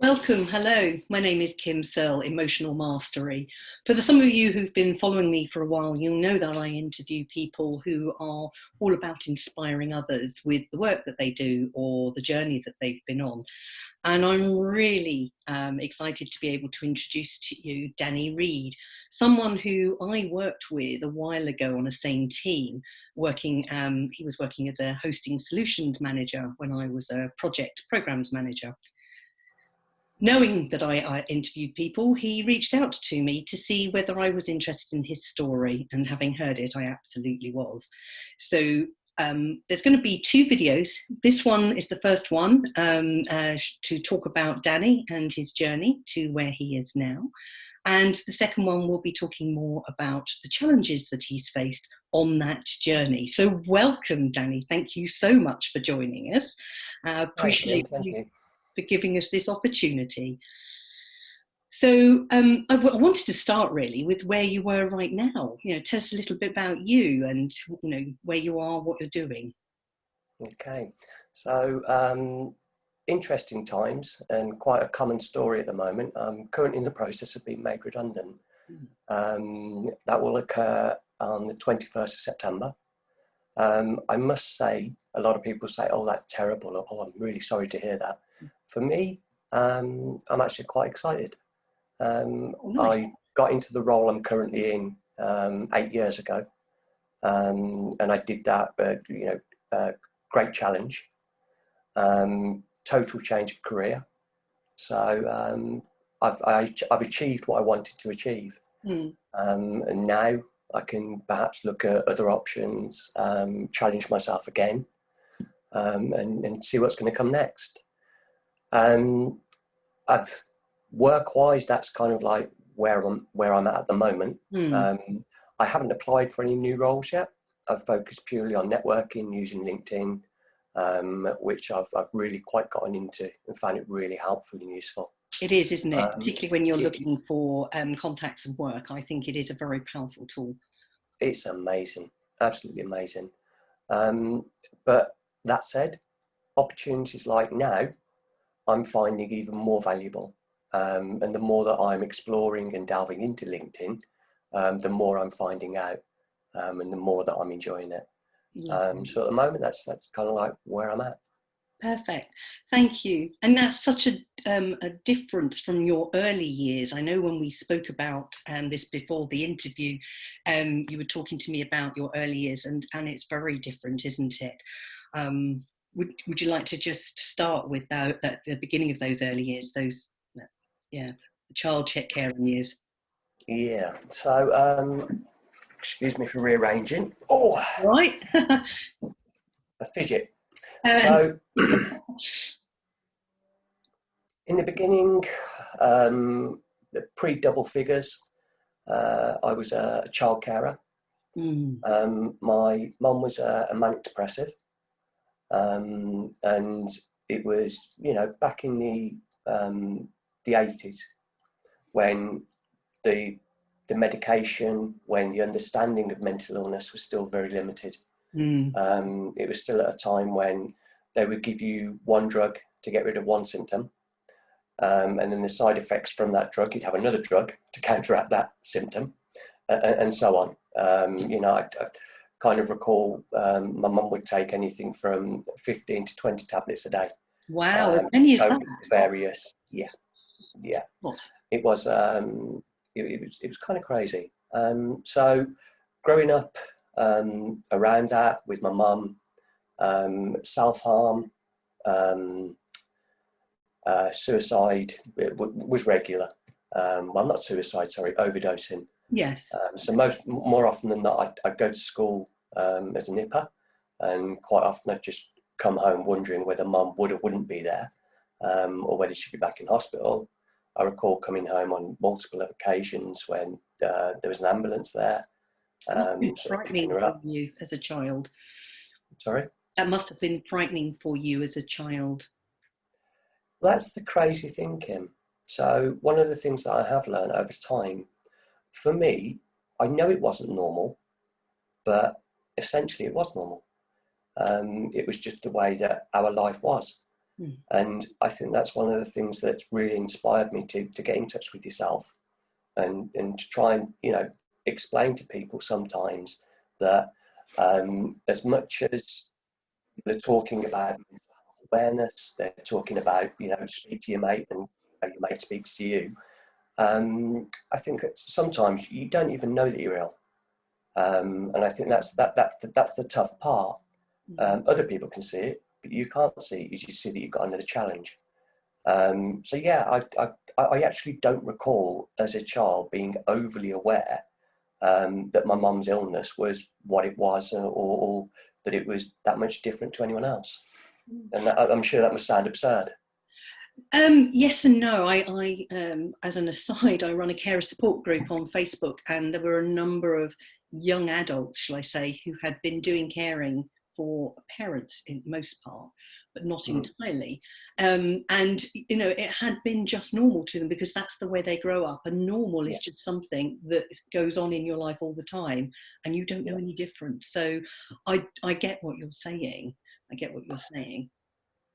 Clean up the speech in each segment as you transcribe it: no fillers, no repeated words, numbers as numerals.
Welcome, hello. My name is Kim Searle, Emotional Mastery. Some of you who've been following me for a while, you'll know that I interview people who are all about inspiring others with the work that they do or the journey that they've been on. And I'm really excited to be able to introduce to you Danny Reid, someone who I worked with a while ago on the same team, he was working as a hosting solutions manager when I was a project programs manager. Knowing that I interviewed people, he reached out to me to see whether I was interested in his story, and having heard it, I absolutely was. So there's going to be two videos. This one is the first one to talk about Danny and his journey to where he is now. And the second one will be talking more about the challenges that he's faced on that journey. So welcome, Danny. Thank you so much for joining us. Appreciate you for giving us this opportunity. So I wanted to start really with where you were right now. Tell us a little bit about you and where you are, what you're doing. Okay, so interesting times and quite a common story at the moment. I'm currently in the process of being made redundant. That will occur on the 21st of September. I must say, a lot of people say, oh, that's terrible. Oh, I'm really sorry to hear that. For me, I'm actually quite excited. Nice. I got into the role I'm currently in 8 years ago. And I did that, great challenge, total change of career. So I've achieved what I wanted to achieve. And now I can perhaps look at other options, challenge myself again, and see what's going to come next. Work-wise, that's kind of like where I'm at the moment. I haven't applied for any new roles yet. I've focused purely on networking using LinkedIn, which I've really quite gotten into and found it really helpful and useful. It is, isn't it? Particularly when you're looking for contacts and work. I think it is a very powerful tool. It's amazing, absolutely amazing. But that said, opportunities like now, I'm finding even more valuable. And the more that I'm exploring and delving into LinkedIn, the more I'm finding out, and the more that I'm enjoying it. So at the moment, that's kind of like where I'm at. Perfect, thank you. And that's such a difference from your early years. I know when we spoke about this before the interview, you were talking to me about your early years, and it's very different, isn't it? Would you like to just start with that the beginning of those early years, the child caring years? Yeah. So excuse me for rearranging. Oh, right. A fidget. So in the beginning, pre-double figures, I was a child carer. My mum was a manic depressive, and it was back in the 80s when the medication, when the understanding of mental illness was still very limited. It was still at a time when they would give you one drug to get rid of one symptom, and then the side effects from that drug, you'd have another drug to counteract that symptom, and so on. I kind of recall my mum would take anything from 15 to 20 tablets a day. Wow, as many as that? Various, yeah. Oh. It was kind of crazy. So growing up around that with my mum, self-harm, suicide was regular. Well, not suicide, sorry, overdosing. Yes. So more often than not, I'd go to school as a nipper, and quite often I'd just come home wondering whether mum would or wouldn't be there, or whether she'd be back in hospital. I recall coming home on multiple occasions when there was an ambulance there. Sort of picking her up. You as a child. Sorry? That must have been frightening for you as a child. That's the crazy thing, Kim. So one of the things that I have learned over time, for me, I know it wasn't normal, but essentially it was normal. It was just the way that our life was. Mm. And I think that's one of the things that's really inspired me to get in touch with yourself and to try and, you know, explain to people sometimes that as much as they're talking about awareness, they're talking about, you know, speak to your mate and your mate speaks to you. I think that sometimes you don't even know that you're ill. And I think that's the tough part. Other people can see it, but you can't see it. You just see that you've got another challenge. So yeah, I actually don't recall as a child being overly aware that my mum's illness was what it was, or that it was that much different to anyone else. And I'm sure that must sound absurd. Yes and no. As an aside, I run a carer support group on Facebook, and there were a number of young adults, shall I say, who had been doing caring for parents in most part, but not entirely. And, you know, it had been just normal to them because that's the way they grow up. And normal is just something that goes on in your life all the time, and you don't know any different. So I get what you're saying. I get what you're saying.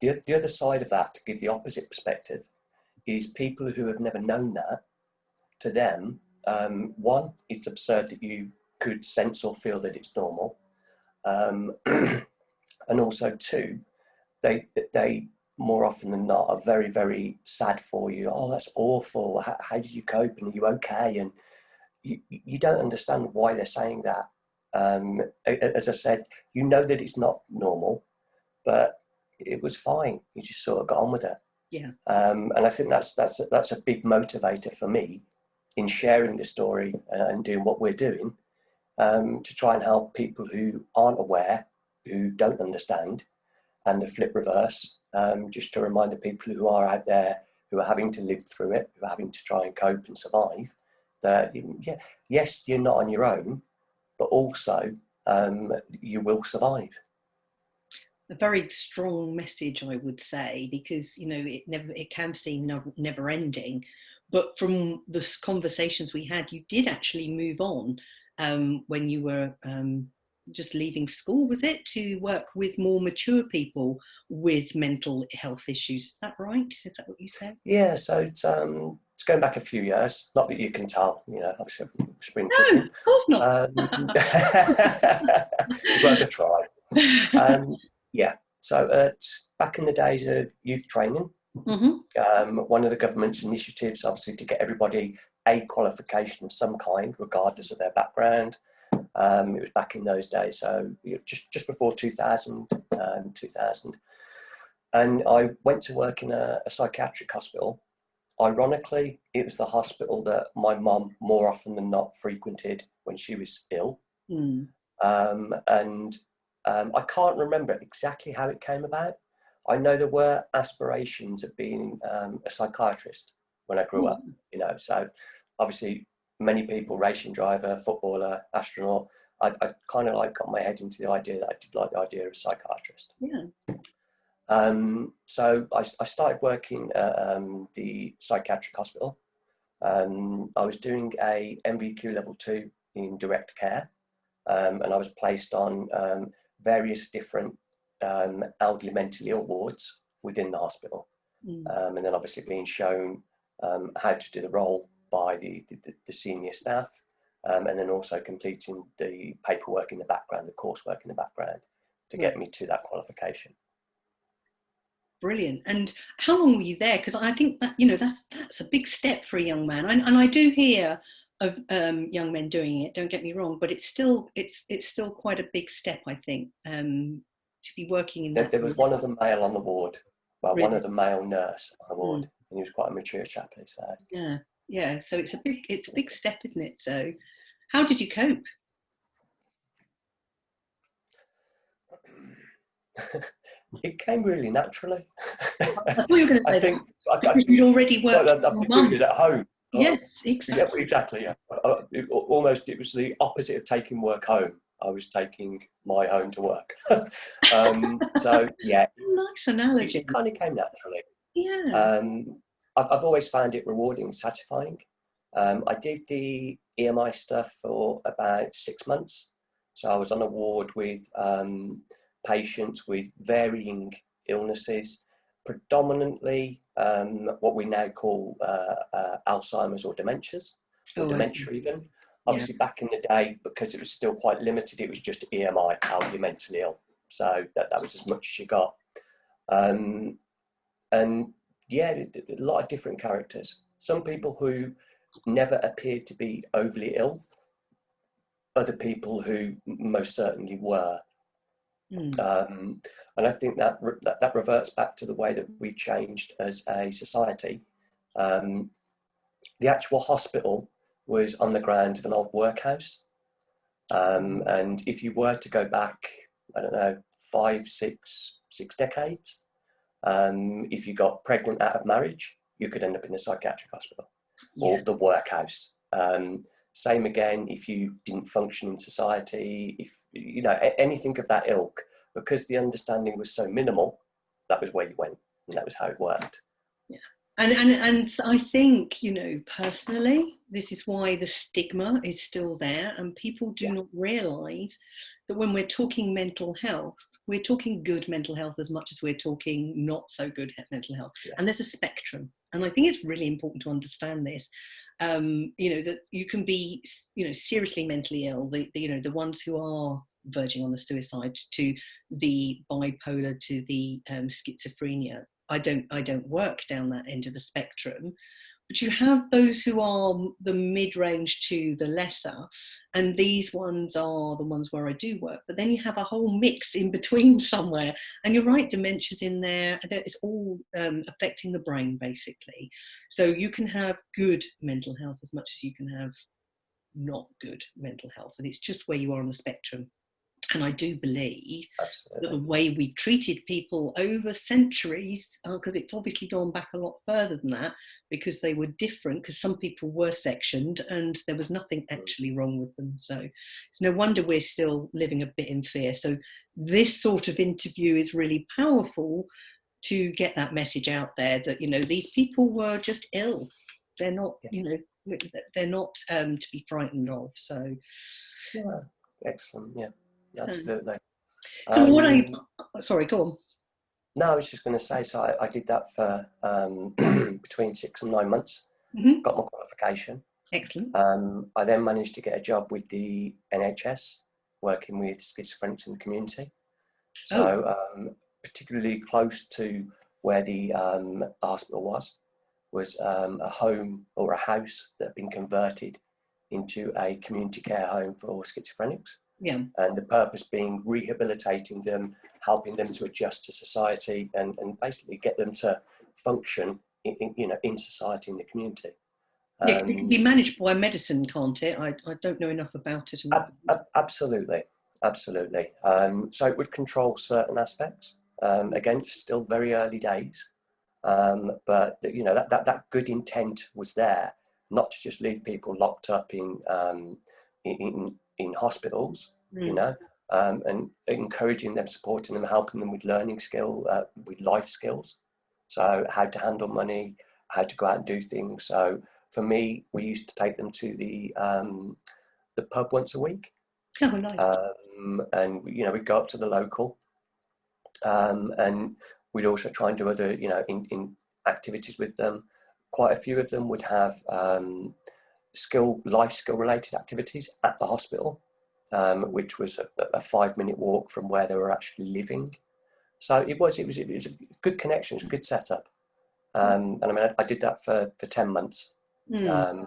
The other side of that, to give the opposite perspective, is people who have never known that, to them, one, it's absurd that you could sense or feel that it's normal. And also two, they more often than not are very, very sad for you. Oh, that's awful. How did you cope? And are you okay? And you don't understand why they're saying that. As I said, you know that it's not normal, but it was fine. You just sort of got on with it. Yeah. And I think that's a big motivator for me in sharing the story and doing what we're doing, to try and help people who aren't aware, who don't understand, and the flip reverse, just to remind the people who are out there, who are having to live through it, who are having to try and cope and survive, that, yes, you're not on your own, but also you will survive. A very strong message, I would say, because, you know, it can seem never ending, but from the conversations we had, you did actually move on when you were just leaving school, was it, to work with more mature people with mental health issues? Is that right? Is that what you said? Yeah, so it's going back a few years. Not that you can tell, you know, obviously I'm spring No, chicken. of course not. Worth a try. Yeah, so back in the days of youth training, one of the government's initiatives, obviously, to get everybody a qualification of some kind, regardless of their background. It was back in those days, so just before 2000, 2000. And I went to work in a psychiatric hospital. Ironically, it was the hospital that my mum more often than not frequented when she was ill. And I can't remember exactly how it came about. I know there were aspirations of being a psychiatrist when I grew up, you know, so obviously many people, racing driver, footballer, astronaut, I kind of like got my head into the idea that I did like the idea of a psychiatrist. Yeah. So I started working at the psychiatric hospital. I was doing a MVQ level 2 in direct care, and I was placed on various different elderly mentally ill wards within the hospital, and then obviously being shown how to do the role by the senior staff, and then also completing the paperwork in the background, the coursework in the background, to get me to that qualification. Brilliant. And how long were you there? Because I think that, you know, that's a big step for a young man. And I do hear of young men doing it, don't get me wrong, but it's still quite a big step, I think, to be working in that. There was one other male on the ward, well, Really? one other male nurse on the ward, and he was quite a mature chap, so. Yeah. So it's a big step, isn't it? So how did you cope? It came really naturally. I thought you were going to say think you'd already worked I've been doing it at home. Yes, exactly. Yeah, exactly. Yeah. It was the opposite of taking work home. I was taking my home to work. So yeah, nice analogy. It kind of came naturally. Yeah. I've always found it rewarding, satisfying. I did the EMI stuff for about 6 months. So I was on a ward with patients with varying illnesses, predominantly what we now call Alzheimer's or dementias, or Oh, dementia even. yeah. Obviously, back in the day, because it was still quite limited, it was just EMI, how you're mentally ill. So that was as much as you got. And yeah, a lot of different characters. Some people who never appeared to be overly ill, other people who most certainly were. And I think that reverts back to the way that we've changed as a society. The actual hospital was on the ground of an old workhouse. And if you were to go back, I don't know, 6 decades, if you got pregnant out of marriage, you could end up in a psychiatric hospital or the workhouse. Same again, if you didn't function in society, if you know anything of that ilk, because the understanding was so minimal, that was where you went, and that was how it worked. Yeah. And I think, you know, personally, this is why the stigma is still there, and people do not realise that when we're talking mental health, we're talking good mental health as much as we're talking not so good mental health. And there's a spectrum. And I think it's really important to understand this. You know, that you can be, you know, seriously mentally ill, you know, the ones who are verging on the suicide, to the bipolar, to the schizophrenia. I don't work down that end of the spectrum, but you have those who are the mid-range to the lesser, and these ones are the ones where I do work. But then you have a whole mix in between somewhere, and you're right, dementia's in there. It's all affecting the brain, basically. So you can have good mental health as much as you can have not good mental health, and it's just where you are on the spectrum. And I do believe that the way we treated people over centuries, because it's obviously gone back a lot further than that, because they were different, because some people were sectioned and there was nothing actually wrong with them. So it's no wonder we're still living a bit in fear. So this sort of interview is really powerful to get that message out there that, you know, these people were just ill. They're not, you know, they're not to be frightened of. So yeah, excellent. Yeah, absolutely. So sorry, go on. No, I was just going to say, so I did that for between 6 and 9 months, got my qualification. Excellent. I then managed to get a job with the NHS, working with schizophrenics in the community. So particularly close to where the hospital was a home or a house that had been converted into a community care home for schizophrenics. Yeah. And the purpose being rehabilitating them, helping them to adjust to society, and basically get them to function in society, in the community. Yeah, it can be managed by medicine, can't it? I don't know enough about it. Absolutely. So it would control certain aspects. Again, still very early days, but you know that good intent was there, not to just leave people locked up in hospitals, you know, and encouraging them, supporting them, helping them with learning with life skills. So how to handle money, how to go out and do things. So for me, we used to take them to the pub once a week. Oh, nice. And you know, we'd go up to the local, and we'd also try and do other, you know, in activities with them. Quite a few of them would have life skill related activities at the hospital, which was a 5-minute walk from where they were actually living. So it was a good connection, it was a good setup. And I mean, I did that for 10 months, and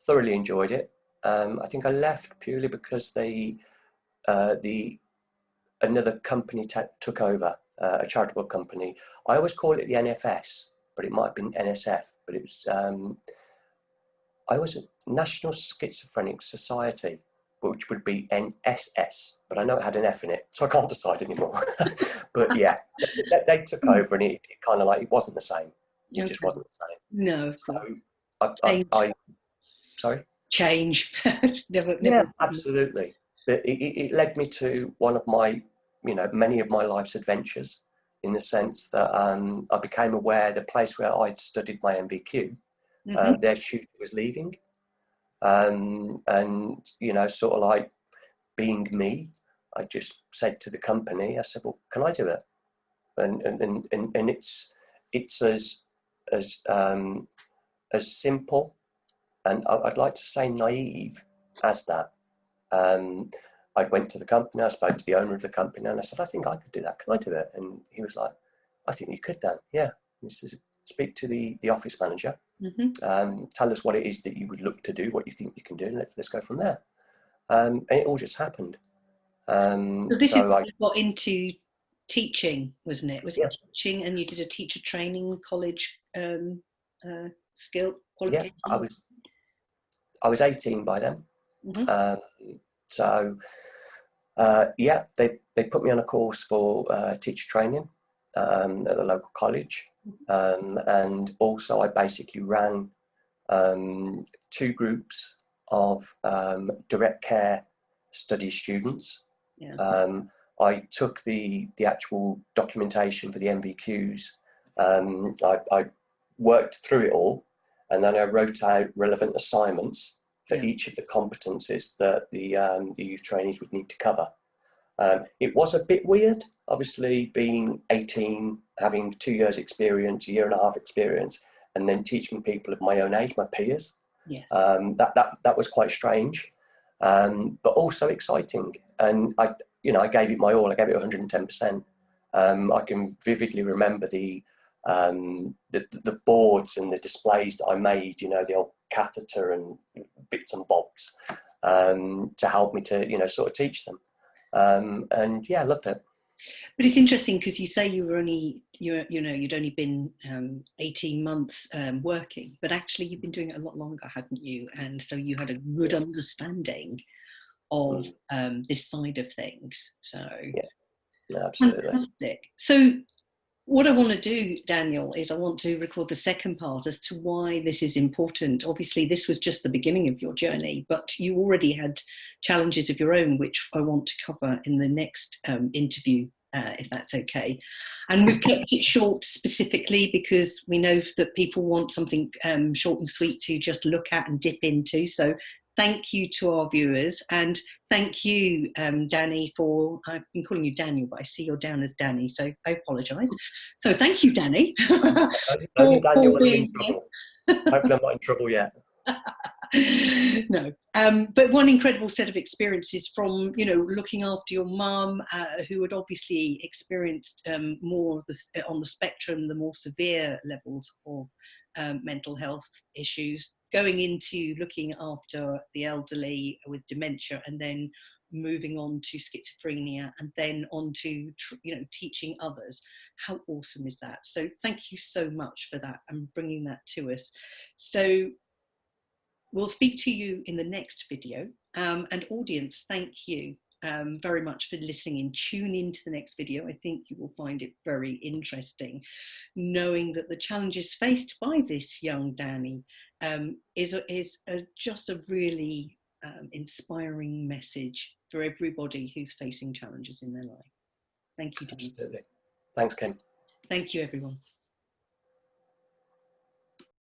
thoroughly enjoyed it. I think I left purely because another company took over, a charitable company. I always call it the NFS, but it might have been NSF, but it was, I was at National Schizophrenic Society, which would be NSS, but I know it had an F in it, so I can't decide anymore. But yeah, they took over, and it kind of like, it wasn't the same. It just wasn't the same. No. So sorry? Change. never. Yeah, absolutely. But it led me to one of my, you know, many of my life's adventures, in the sense that I became aware the place where I'd studied my MVQ, their tutor was leaving. And, you know, sort of like being me, I just said to the company, I said, well, can I do it? and it's as simple, and I'd like to say naive as that. I went to the company, I spoke to the owner of the company, and I said, I think I could do that. Can I do it? And he was like, I think you could, Dan. Yeah. He says, speak to the office manager. Tell us what it is that you would look to do, what you think you can do, and let's go from there. And it all just happened. So this is So how you got into teaching, wasn't it? Was it yeah, teaching, and you did a teacher training college skill yeah. qualification? I was 18 by then. So yeah, they put me on a course for teacher training at the local college, and also I basically ran 2 groups of direct care study students. Yeah. I took the actual documentation for the MVQs. I worked through it all, and then I wrote out relevant assignments for each of the competencies that the youth trainees would need to cover. It was a bit weird, obviously being 18, having 2 years experience, a year and a half experience, and then teaching people of my own age, my peers. Yes. That was quite strange, but also exciting. And I gave it my all. I gave it 110%. I can vividly remember the boards and the displays that I made. The old catheter and bits and bobs to help me to sort of teach them. And yeah, I loved it. But it's interesting because you say you were only you'd only been 18 months working, but actually you've been doing it a lot longer, hadn't you? And so you had a good understanding of this side of things. So yeah, absolutely. Fantastic. So what I want to do, Daniel, is I want to record the second part as to why this is important. Obviously, this was just the beginning of your journey, but you already had challenges of your own, which I want to cover in the next interview, if that's okay. And we've kept it short specifically because we know that people want something short and sweet to just look at and dip into. So thank you to our viewers, and thank you, Danny, for, I've been calling you Daniel, but I see you're down as Danny, so I apologise. So thank you, Danny. Only Daniel when I'm in trouble. Hopefully I'm not in trouble yet. No, but one incredible set of experiences from, looking after your mum, who had obviously experienced more on the spectrum, the more severe levels of mental health issues, going into looking after the elderly with dementia, and then moving on to schizophrenia, and then on to teaching others. How awesome is that? So thank you so much for that and bringing that to us. So we'll speak to you in the next video. And audience, thank you very much for listening in. Tune into the next video. I think you will find it very interesting, knowing that the challenges faced by this young Danny is just a really inspiring message for everybody who's facing challenges in their life. Thank you, Danny. Absolutely. Thanks, Kim. Thank you, everyone.